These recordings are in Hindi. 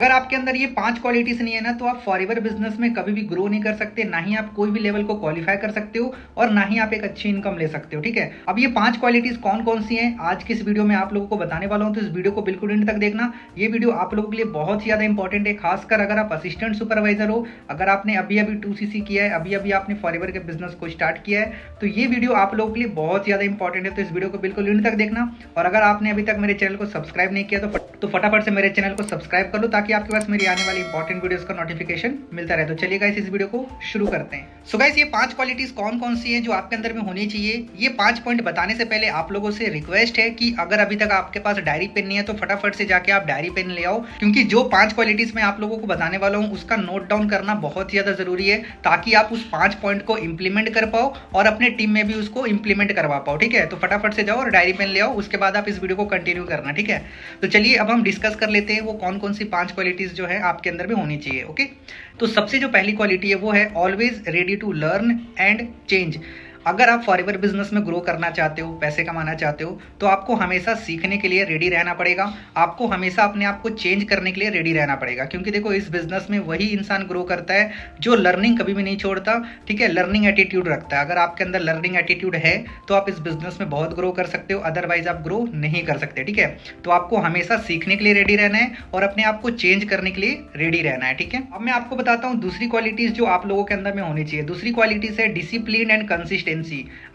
अगर आपके अंदर ये 5 क्वालिटीज नहीं है ना, तो आप फॉरएवर बिजनेस में कभी भी ग्रो नहीं कर सकते, ना ही आप कोई भी लेवल को क्वालिफाई कर सकते हो और ना ही आप एक अच्छी इनकम ले सकते हो। ठीक है, अब ये 5 क्वालिटीज कौन कौन सी हैं आज की इस वीडियो में आप लोगों को बताने वाला हूं, तो इस वीडियो को बिल्कुल एंड तक देखना। ये वीडियो आप लोगों के लिए बहुत ही ज्यादा इंपॉर्टेंट है, खासकर अगर आप असिस्टेंट सुपरवाइजर हो, अगर आपने अभी अभी 2CC किया है, अभी अभी आपने फॉरएवर के बिजनेस को स्टार्ट किया है, तो ये वीडियो आप लोगों के लिए बहुत ज्यादा इंपॉर्टेंट है। तो इस वीडियो को बिल्कुल एंड तक देखना। और अगर आपने अभी तक मेरे चैनल को सब्सक्राइब नहीं किया तो फटाफट से मेरे चैनल को सब्सक्राइब कर लो, ताकि आपके पास मेरी आने वाली इंपॉर्टेंट वीडियोस का नोटिफिकेशन मिलता रहे। तो चलिए गाइस, इस वीडियो को शुरू करते हैं। सो गाइस, ये 5 क्वालिटीज कौन कौन सी हैं जो आपके अंदर में होनी चाहिए। ये 5 पॉइंट बताने से पहले आप लोगों से रिक्वेस्ट है कि अगर अभी तक आपके पास डायरी पेन नहीं है तो फटाफट से जाके आप डायरी पेन ले आओ, क्योंकि जो 5 क्वालिटीज मैं आप लोगों को बताने वाला हूँ उसका नोट डाउन करना बहुत ज्यादा जरूरी है, ताकि आप उस 5 पॉइंट को इंप्लीमेंट कर पाओ और अपने टीम में भी उसको इंप्लीमेंट करवा पाओ। ठीक है, तो फटाफट से जाओ और डायरी पेन ले आओ, उसके बाद आप इस वीडियो को कंटिन्यू करना। ठीक है, तो चलिए अब हम डिस्कस कर लेते हैं वो कौन कौन सी 5 क्वालिटीज जो है आपके अंदर में होनी चाहिए। ओके, तो सबसे जो पहली क्वालिटी है वो है always ready to learn and change. अगर आप फॉरएवर बिजनेस में ग्रो करना चाहते हो, पैसे कमाना चाहते हो, तो आपको हमेशा सीखने के लिए रेडी रहना पड़ेगा। आपको हमेशा अपने आप को चेंज करने के लिए रेडी रहना पड़ेगा, क्योंकि देखो इस बिजनेस में वही इंसान ग्रो करता है जो लर्निंग कभी भी नहीं छोड़ता। ठीक है, लर्निंग एटीट्यूड रखता है। अगर आपके अंदर लर्निंग एटीट्यूड है तो आप इस बिजनेस में बहुत ग्रो कर सकते हो, अदरवाइज आप ग्रो नहीं कर सकते। ठीक है, तो आपको हमेशा सीखने के लिए रेडी रहना है और अपने आप को चेंज करने के लिए रेडी रहना है। ठीक है, अब मैं आपको बताता हूँ दूसरी क्वालिटीज जो आप लोगों के अंदर में होनी चाहिए। दूसरी क्वालिटीज है डिसिप्लिन एंड कंसिस्टेंसी।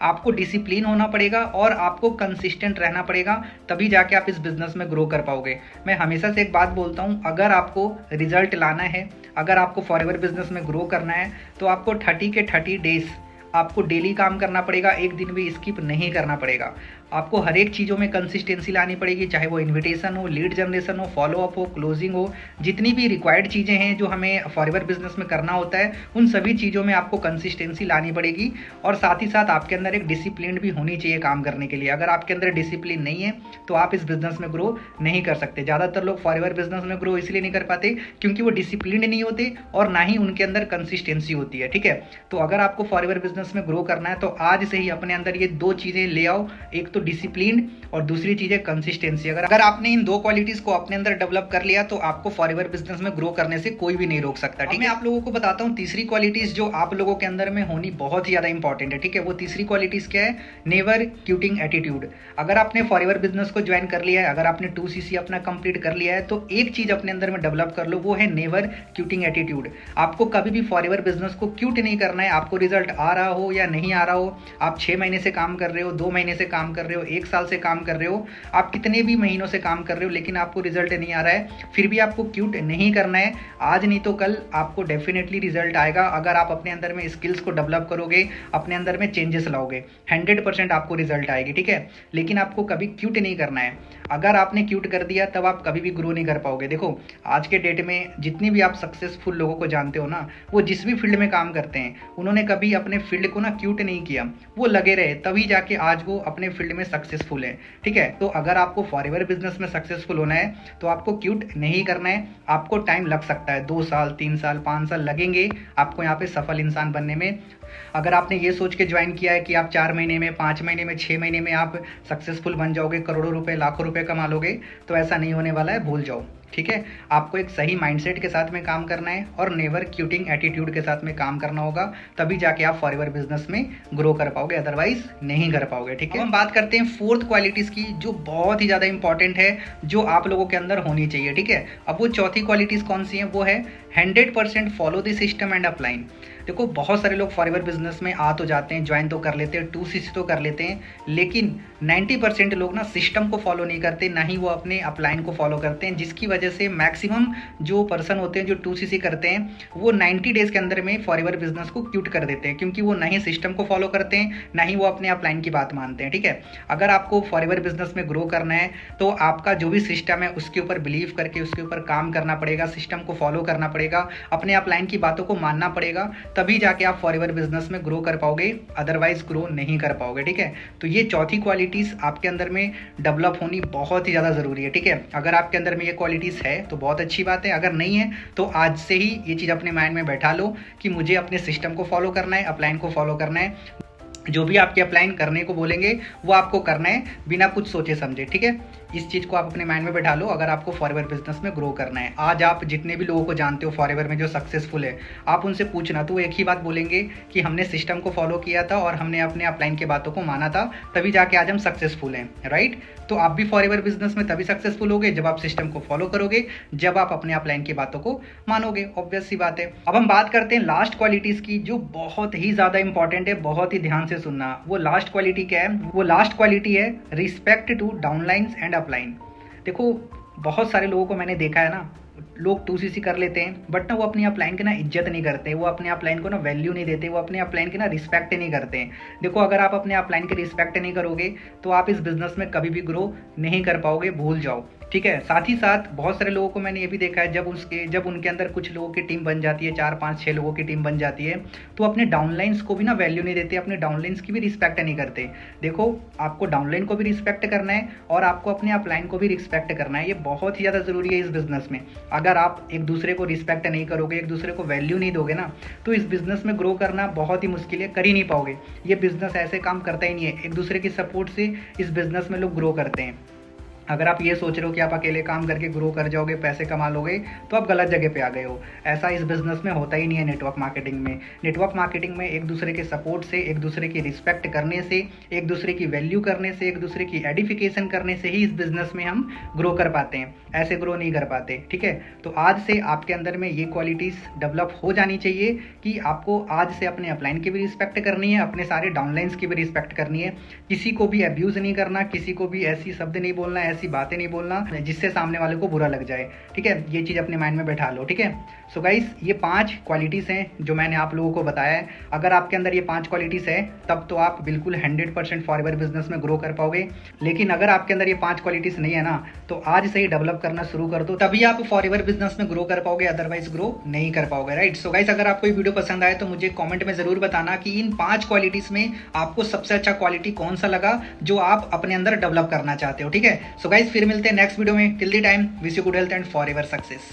आपको डिसिप्लिन होना पड़ेगा और आपको कंसिस्टेंट रहना पड़ेगा, तभी जाके आप इस बिजनेस में ग्रो कर पाओगे। मैं हमेशा से एक बात बोलता हूं, अगर आपको रिजल्ट लाना है, अगर आपको फॉरएवर बिजनेस में ग्रो करना है, तो आपको 30 के 30 डेज आपको डेली काम करना पड़ेगा, एक दिन भी स्किप नहीं करना पड़ेगा। आपको हर एक चीज़ों में कंसिस्टेंसी लानी पड़ेगी, चाहे वो इन्विटेशन हो, लीड जनरेशन हो, फॉलोअप हो, क्लोजिंग हो, जितनी भी रिक्वायर्ड चीज़ें हैं जो हमें फॉरएवर बिजनेस में करना होता है, उन सभी चीज़ों में आपको कंसिस्टेंसी लानी पड़ेगी। और साथ ही साथ आपके अंदर एक डिसिप्लिन भी होनी चाहिए काम करने के लिए। अगर आपके अंदर डिसिप्लिन नहीं है तो आप इस बिजनेस में ग्रो नहीं कर सकते। ज़्यादातर लोग फॉरएवर बिजनेस में ग्रो इसलिए नहीं कर पाते क्योंकि वो डिसिप्लिन नहीं होते और ना ही उनके अंदर कंसिस्टेंसी होती है। ठीक है, तो अगर आपको फॉरएवर बिजनेस में ग्रो करना है तो आज से ही अपने अंदर ये 2 चीज़ें ले आओ, एक तो डिसिप्लिन और दूसरी चीज है कंसिस्टेंसी। अगर आपने इन 2 क्वालिटीज को अपने अंदर डेवलप कर लिया तो आपको फॉरएवर बिजनेस में ग्रो करने से कोई भी नहीं रोक सकता। ठीक है, मैं आप लोगों को बताता हूँ तीसरी क्वालिटीज जो आप लोगों के अंदर में होनी बहुत ही ज्यादा इंपॉर्टेंट है। ठीक है, वो तीसरी क्वालिटीज क्या है? Never quitting attitude. अगर आपने फॉरएवर बिजनेस को ज्वाइन कर लिया है, अगर आपने 2CC अपना कंप्लीट कर लिया है, तो एक चीज अपने अंदर में डेवलप कर लो, वो है नेवर क्विटिंग एटीट्यूड। आपको कभी भी फॉरएवर बिजनेस को क्विट नहीं करना है। आपको रिजल्ट आ रहा हो या नहीं आ रहा हो, आप 6 महीने से काम कर रहे हो, 2 महीने से काम कर रहे हो, 1 साल से काम कर रहे हो, आप कितने भी महीनों से काम कर रहे हो, लेकिन आपको रिजल्ट नहीं आ रहा है, फिर भी आपको क्विट नहीं करना है। आज नहीं तो कल आपको डेफिनेटली रिजल्ट आएगा। अगर आप अपने अंदर में स्किल्स को डेवलप करोगे, अपने अंदर में चेंजेस लाओगे, 100% आपको रिजल्ट आएगी। ठीक है, लेकिन आपको कभी क्विट नहीं करना है। अगर आपने क्विट कर दिया तब आप कभी भी ग्रो नहीं कर पाओगे। देखो आज के डेट में जितनी भी आप सक्सेसफुल लोगों को जानते हो ना, वो जिस भी फील्ड में काम करते हैं, उन्होंने कभी अपने फील्ड को ना क्विट नहीं किया, वो लगे रहे, तभी जाके आज वो अपने फील्ड में सक्सेसफुल है। ठीक है, तो अगर आपको फॉरएवर बिजनेस में सक्सेसफुल होना है तो आपको क्विट नहीं करना है। आपको टाइम लग सकता है, 2 साल, 3 साल, 5 साल लगेंगे आपको यहाँ पे सफल इंसान बनने में। अगर आपने ये सोच के ज्वाइन किया है कि आप 4 महीने में, 5 महीने में, 6 महीने में आप सक्सेसफुल बन जाओगे, करोड़ों रुपए, लाखों रुपए कमा लोगे, तो ऐसा नहीं होने वाला है, भूल जाओ। ठीक है, आपको एक सही माइंडसेट के साथ में काम करना है और नेवर क्विटिंग एटीट्यूड के साथ में काम करना होगा, तभी जाके आप फॉरएवर बिजनेस में ग्रो कर पाओगे, अदरवाइज नहीं कर पाओगे। ठीक है, हम बात करते हैं 4th क्वालिटीज की जो बहुत ही ज्यादा इंपॉर्टेंट है, जो आप लोगों के अंदर होनी चाहिए। ठीक है, अब वो चौथी क्वालिटीज कौन सी है? वो है 100% follow the system and upline. देखो बहुत सारे लोग फॉरएवर बिजनेस में आ तो जाते हैं, ज्वाइन तो कर लेते हैं, 2CC तो कर लेते हैं, लेकिन 90% लोग ना सिस्टम को फॉलो नहीं करते, ना ही वो अपने अपलाइन को फॉलो करते हैं, जिसकी वजह से मैक्सिमम जो पर्सन होते हैं जो 2CC करते हैं, वो 90 डेज के अंदर में फॉरएवर बिजनेस को क्विट कर देते हैं, क्योंकि वो ना ही सिस्टम को फॉलो करते हैं, ना ही वो अपने अपलाइन की बात मानते हैं। ठीक है, अगर आपको फॉरएवर बिजनेस में ग्रो करना है तो आपका जो भी सिस्टम है उसके ऊपर बिलीव करके उसके ऊपर काम करना पड़ेगा, सिस्टम को फॉलो करना पड़ेगा, अपने अपलाइन की बातों को मानना पड़ेगा, तभी जाके आप फॉरएवर बिजनेस में ग्रो कर पाओगे, अदरवाइज ग्रो नहीं कर पाओगे। ठीक है, तो ये चौथी क्वालिटीज आपके अंदर में डेवलप होनी बहुत ही ज्यादा जरूरी है। ठीक है, अगर आपके अंदर में ये क्वालिटीज है तो बहुत अच्छी बात है, अगर नहीं है तो आज से ही ये चीज अपने माइंड में बैठा लो कि मुझे अपने सिस्टम को फॉलो करना है, अपलाइन को फॉलो करना है, जो भी आपके अपलाइन करने को बोलेंगे वो आपको करना है बिना कुछ सोचे समझे। ठीक है, इस चीज़ को आप अपने माइंड में बैठा लो अगर आपको फॉरएवर बिजनेस में ग्रो करना है। आज आप जितने भी लोगों को जानते हो फॉरएवर में जो सक्सेसफुल है, आप उनसे पूछना तो वो एक ही बात बोलेंगे कि हमने सिस्टम को फॉलो किया था और हमने अपने अपलाइन की बातों को माना था, तभी जाके आज हम सक्सेसफुल हैं, राइट। तो आप भी फॉरएवर बिजनेस में तभी सक्सेसफुल होगे जब आप सिस्टम को फॉलो करोगे, जब आप अपने अपलाइन की बातों को मानोगे, ऑब्वियस सी बात है। अब हम बात करते हैं लास्ट क्वालिटीज की जो बहुत ही ज्यादा इंपॉर्टेंट है, बहुत ही ध्यान से सुनना। वो लास्ट क्वालिटी क्या है? वो लास्ट क्वालिटी है respect to downlines and upline. देखो बहुत सारे लोगों को मैंने देखा है ना, लोग 2cc कर लेते हैं बट ना वो अपनी अपलाइन की ना इज्जत नहीं करते, वो अपने अपलाइन को ना वैल्यू नहीं देते, वो अपने अपलाइन की ना रिस्पेक्ट नहीं करते हैं। देखो अगर आप अपने अपलाइन की रिस्पेक्ट नहीं करोगे तो आप इस बिजनेस में कभी भी ग्रो नहीं कर पाओगे, भूल जाओ, ठीक है। साथ ही साथ बहुत सारे लोगों को मैंने ये भी देखा है जब उनके अंदर कुछ लोगों की टीम बन जाती है, 4 5 6 लोगों की टीम बन जाती है, तो अपने डाउनलाइंस को भी ना वैल्यू नहीं देते, अपने डाउनलाइंस की भी रिस्पेक्ट नहीं करते। देखो आपको डाउनलाइन को भी रिस्पेक्ट करना है और आपको अपने अपलाइन को भी रिस्पेक्ट करना है, ये बहुत ही ज़्यादा ज़रूरी है इस बिज़नेस में। अगर आप एक दूसरे को रिस्पेक्ट नहीं करोगे, एक दूसरे को वैल्यू नहीं दोगे ना, तो इस बिज़नेस में ग्रो करना बहुत ही मुश्किल है, कर ही नहीं पाओगे। ये बिज़नेस ऐसे काम करता ही नहीं है, एक दूसरे की सपोर्ट से इस बिज़नेस में लोग ग्रो करते हैं। अगर आप ये सोच रहे हो कि आप अकेले काम करके ग्रो कर जाओगे, पैसे कमा लोगे, तो आप गलत जगह पे आ गए हो। ऐसा इस बिजनेस में होता ही नहीं है। नेटवर्क मार्केटिंग में एक दूसरे के सपोर्ट से, एक दूसरे की रिस्पेक्ट करने से, एक दूसरे की वैल्यू करने से, एक दूसरे की एडिफिकेशन करने से ही इस बिजनेस में हम ग्रो कर पाते हैं, ऐसे ग्रो नहीं कर पाते, ठीक है। तो आज से आपके अंदर में ये क्वालिटीज़ डेवलप हो जानी चाहिए कि आपको आज से अपने अपलाइन की भी रिस्पेक्ट करनी है, अपने सारे डाउनलाइंस की भी रिस्पेक्ट करनी है, किसी को भी अब्यूज़ नहीं करना, किसी को भी ऐसी शब्द नहीं बोलना, ऐसी बातें नहीं बोलना जिससे सामने वाले को बुरा लग जाए, ठीक है। ये चीज़ अपने माइंड में बैठा लो, ठीक है। सो गाइस ये 5 क्वालिटीज़ हैं जो मैंने आप लोगों को बताया है। अगर आपके अंदर ये 5 क्वालिटीज़ है तब तो आप बिल्कुल 100% फॉरएवर बिजनेस में ग्रो कर पाओगे। लेकिन अगर आपके अंदर ये 5 क्वालिटीज़ नहीं है ना, तो आज से ही डेवलप करना शुरू कर दो, तभी आप फॉरएवर बिजनेस में ग्रो कर पाओगे, अदरवाइज ग्रो नहीं कर पाओगे, राइट। सो गाइस अगर आपको ये वीडियो पसंद आए तो मुझे कॉमेंट में ज़रूर बताना कि इन 5 क्वालिटीज़ में आपको सबसे अच्छा क्वालिटी कौन सा लगा जो आप अपने अंदर डेवलप करना चाहते हो, ठीक है। सो गाइस फिर मिलते हैं नेक्स्ट वीडियो में। Till the time wish you good health and forever success.